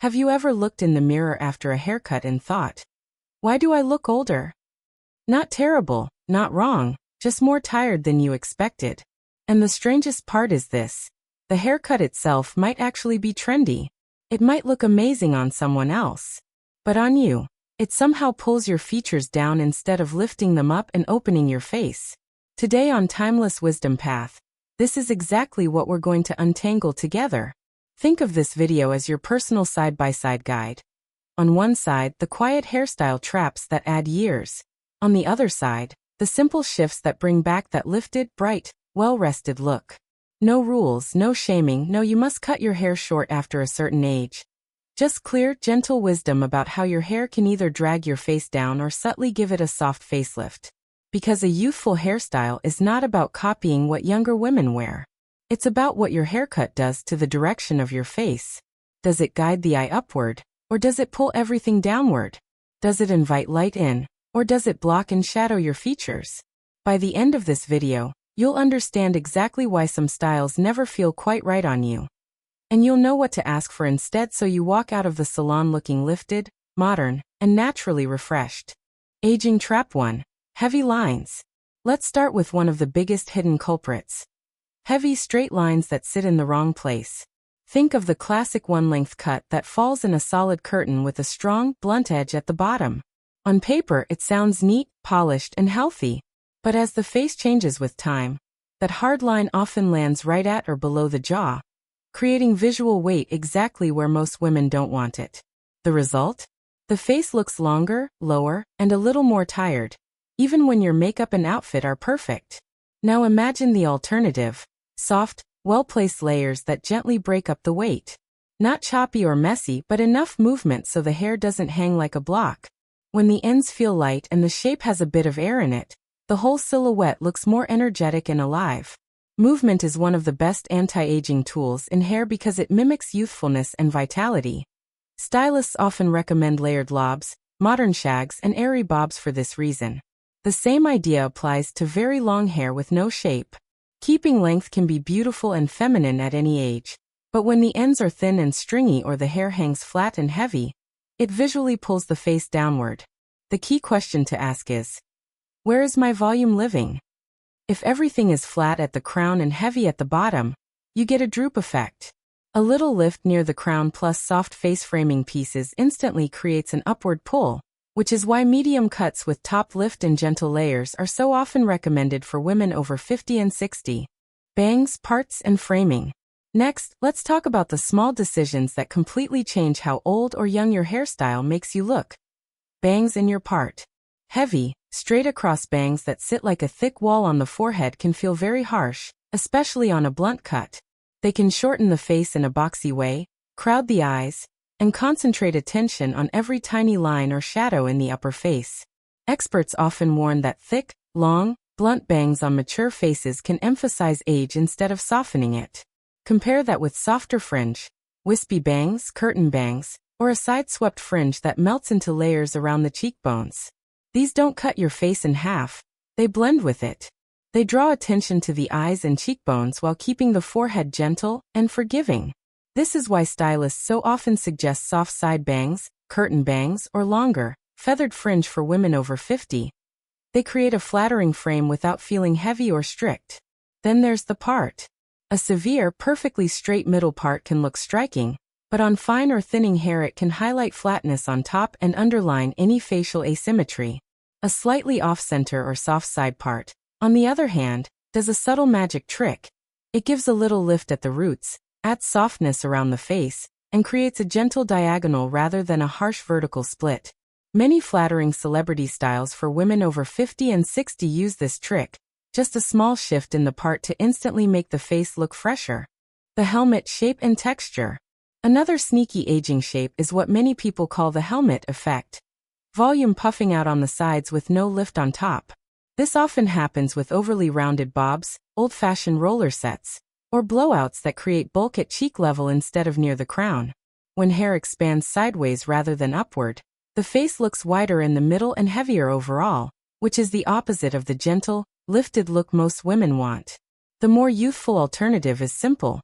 Have you ever looked in the mirror after a haircut and thought, why do I look older? Not terrible, not wrong, just more tired than you expected. And the strangest part is this. The haircut itself might actually be trendy. It might look amazing on someone else. But on you, it somehow pulls your features down instead of lifting them up and opening your face. Today on Timeless Wisdom Path, this is exactly what we're going to untangle together. Think of this video as your personal side-by-side guide. On one side, the quiet hairstyle traps that add years. On the other side, the simple shifts that bring back that lifted, bright, well-rested look. No rules, no shaming, no you must cut your hair short after a certain age. Just clear, gentle wisdom about how your hair can either drag your face down or subtly give it a soft facelift. Because a youthful hairstyle is not about copying what younger women wear. It's about what your haircut does to the direction of your face. Does it guide the eye upward, or does it pull everything downward? Does it invite light in, or does it block and shadow your features? By the end of this video, you'll understand exactly why some styles never feel quite right on you. And you'll know what to ask for instead so you walk out of the salon looking lifted, modern, and naturally refreshed. Aging Trap 1. Heavy lines. Let's start with one of the biggest hidden culprits. Heavy straight lines that sit in the wrong place. Think of the classic one-length cut that falls in a solid curtain with a strong, blunt edge at the bottom. On paper, it sounds neat, polished, and healthy. But as the face changes with time, that hard line often lands right at or below the jaw, creating visual weight exactly where most women don't want it. The result? The face looks longer, lower, and a little more tired, even when your makeup and outfit are perfect. Now imagine the alternative. Soft, well-placed layers that gently break up the weight. Not choppy or messy, but enough movement so the hair doesn't hang like a block. When the ends feel light and the shape has a bit of air in it, the whole silhouette looks more energetic and alive. Movement is one of the best anti-aging tools in hair because it mimics youthfulness and vitality. Stylists often recommend layered lobs, modern shags, and airy bobs for this reason. The same idea applies to very long hair with no shape. Keeping length can be beautiful and feminine at any age, but when the ends are thin and stringy or the hair hangs flat and heavy, it visually pulls the face downward. The key question to ask is, where is my volume living? If everything is flat at the crown and heavy at the bottom, you get a droop effect. A little lift near the crown plus soft face framing pieces instantly creates an upward pull, which is why medium cuts with top lift and gentle layers are so often recommended for women over 50 and 60. Bangs, parts, and framing. Next, let's talk about the small decisions that completely change how old or young your hairstyle makes you look. Bangs in your part. Heavy, straight across bangs that sit like a thick wall on the forehead can feel very harsh, especially on a blunt cut. They can shorten the face in a boxy way, crowd the eyes, and concentrate attention on every tiny line or shadow in the upper face. Experts often warn that thick, long, blunt bangs on mature faces can emphasize age instead of softening it. Compare that with softer fringe, wispy bangs, curtain bangs, or a side-swept fringe that melts into layers around the cheekbones. These don't cut your face in half, they blend with it. They draw attention to the eyes and cheekbones while keeping the forehead gentle and forgiving. This is why stylists so often suggest soft side bangs, curtain bangs, or longer, feathered fringe for women over 50. They create a flattering frame without feeling heavy or strict. Then there's the part. A severe, perfectly straight middle part can look striking, but on fine or thinning hair it can highlight flatness on top and underline any facial asymmetry. A slightly off-center or soft side part, on the other hand, does a subtle magic trick. It gives a little lift at the roots, adds softness around the face, and creates a gentle diagonal rather than a harsh vertical split. Many flattering celebrity styles for women over 50 and 60 use this trick, just a small shift in the part to instantly make the face look fresher. The helmet shape and texture. Another sneaky aging shape is what many people call the helmet effect. Volume puffing out on the sides with no lift on top. This often happens with overly rounded bobs, old-fashioned roller sets, or blowouts that create bulk at cheek level instead of near the crown. When hair expands sideways rather than upward, the face looks wider in the middle and heavier overall, which is the opposite of the gentle, lifted look most women want. The more youthful alternative is simple.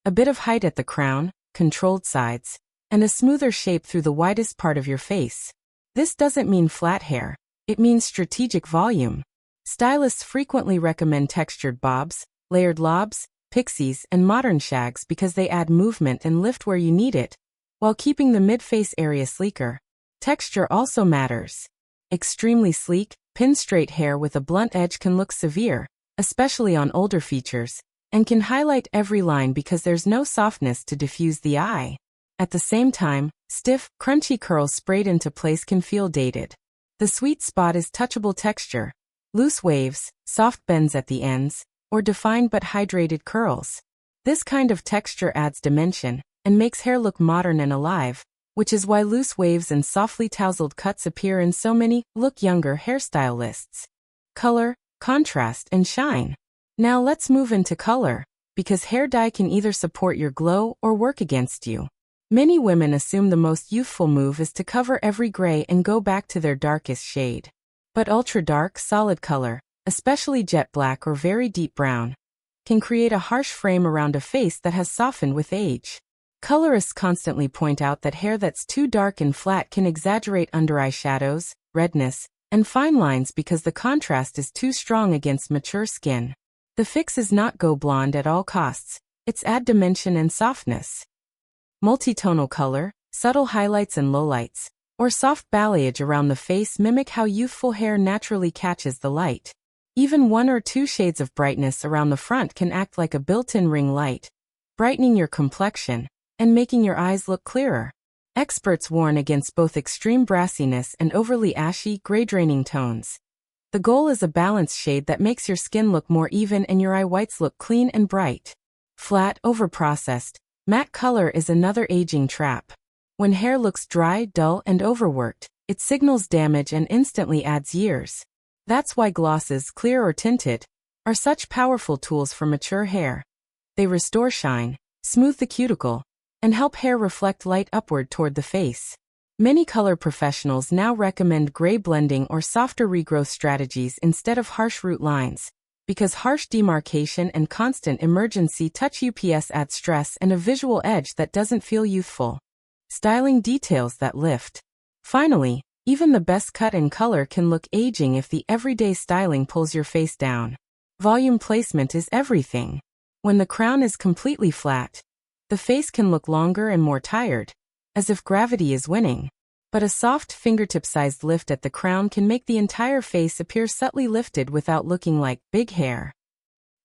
A bit of height at the crown, controlled sides, and a smoother shape through the widest part of your face. This doesn't mean flat hair. It means strategic volume. Stylists frequently recommend textured bobs, layered lobs, pixies, and modern shags because they add movement and lift where you need it, while keeping the mid-face area sleeker. Texture also matters. Extremely sleek, pin-straight hair with a blunt edge can look severe, especially on older features, and can highlight every line because there's no softness to diffuse the eye. At the same time, stiff, crunchy curls sprayed into place can feel dated. The sweet spot is touchable texture. Loose waves, soft bends at the ends, or defined but hydrated curls. This kind of texture adds dimension and makes hair look modern and alive, which is why loose waves and softly tousled cuts appear in so many look younger hairstyle lists. Color, contrast, and shine. Now let's move into color, because hair dye can either support your glow or work against you. Many women assume the most youthful move is to cover every gray and go back to their darkest shade. But ultra-dark, solid color, especially jet black or very deep brown, can create a harsh frame around a face that has softened with age. Colorists constantly point out that hair that's too dark and flat can exaggerate under-eye shadows, redness, and fine lines because the contrast is too strong against mature skin. The fix is not go blonde at all costs, it's add dimension and softness. Multitonal color, subtle highlights and lowlights, or soft balayage around the face mimic how youthful hair naturally catches the light. Even 1 or 2 shades of brightness around the front can act like a built-in ring light, brightening your complexion and making your eyes look clearer. Experts warn against both extreme brassiness and overly ashy, gray-draining tones. The goal is a balanced shade that makes your skin look more even and your eye whites look clean and bright. Flat, overprocessed, matte color is another aging trap. When hair looks dry, dull, and overworked, it signals damage and instantly adds years. That's why glosses, clear or tinted, are such powerful tools for mature hair. They restore shine, smooth the cuticle, and help hair reflect light upward toward the face. Many color professionals now recommend gray blending or softer regrowth strategies instead of harsh root lines, because harsh demarcation and constant emergency touch UPS add stress and a visual edge that doesn't feel youthful. Styling details that lift. Finally, even the best cut and color can look aging if the everyday styling pulls your face down. Volume placement is everything. When the crown is completely flat, the face can look longer and more tired, as if gravity is winning. But a soft fingertip-sized lift at the crown can make the entire face appear subtly lifted without looking like big hair.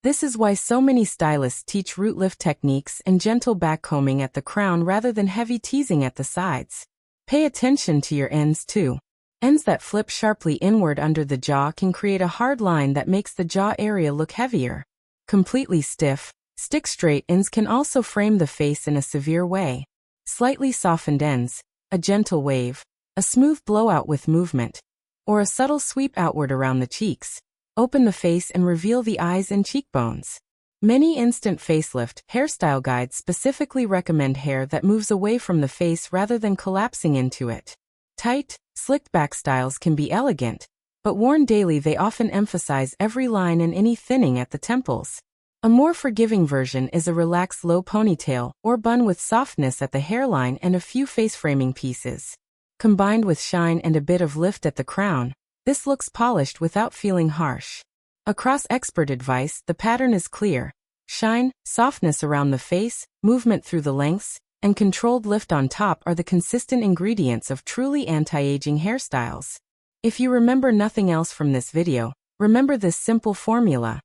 This is why so many stylists teach root lift techniques and gentle backcombing at the crown rather than heavy teasing at the sides. Pay attention to your ends too. Ends that flip sharply inward under the jaw can create a hard line that makes the jaw area look heavier. Completely stiff, stick-straight ends can also frame the face in a severe way. Slightly softened ends, a gentle wave, a smooth blowout with movement, or a subtle sweep outward around the cheeks, open the face and reveal the eyes and cheekbones. Many instant facelift hairstyle guides specifically recommend hair that moves away from the face rather than collapsing into it. Tight, slicked back styles can be elegant, but worn daily they often emphasize every line and any thinning at the temples. A more forgiving version is a relaxed low ponytail or bun with softness at the hairline and a few face framing pieces. Combined with shine and a bit of lift at the crown, this looks polished without feeling harsh. Across expert advice, the pattern is clear. Shine, softness around the face, movement through the lengths, and controlled lift on top are the consistent ingredients of truly anti-aging hairstyles. If you remember nothing else from this video, remember this simple formula.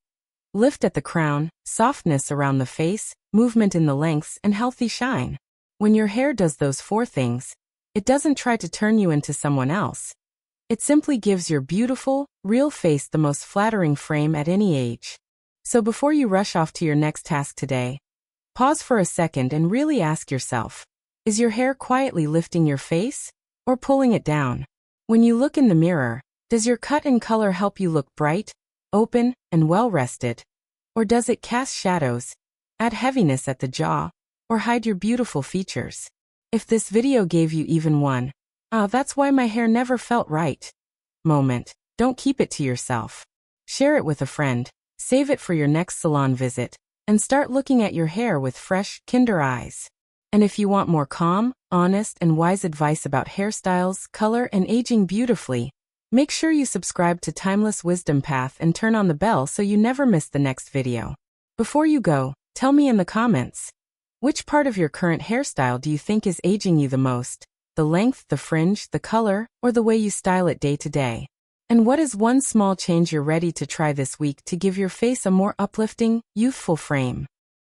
Lift at the crown, softness around the face, movement in the lengths, and healthy shine. When your hair does those 4 things, it doesn't try to turn you into someone else. It simply gives your beautiful, real face the most flattering frame at any age. So before you rush off to your next task today, pause for a second and really ask yourself, is your hair quietly lifting your face, or pulling it down? When you look in the mirror, does your cut and color help you look bright, open, and well-rested? Or does it cast shadows, add heaviness at the jaw, or hide your beautiful features? If this video gave you even one, that's why my hair never felt right moment, don't keep it to yourself. Share it with a friend, save it for your next salon visit, and start looking at your hair with fresh, kinder eyes. And if you want more calm, honest, and wise advice about hairstyles, color, and aging beautifully, make sure you subscribe to Timeless Wisdom Path and turn on the bell so you never miss the next video. Before you go, tell me in the comments, which part of your current hairstyle do you think is aging you the most? The length, the fringe, the color, or the way you style it day to day? And what is one small change you're ready to try this week to give your face a more uplifting, youthful frame?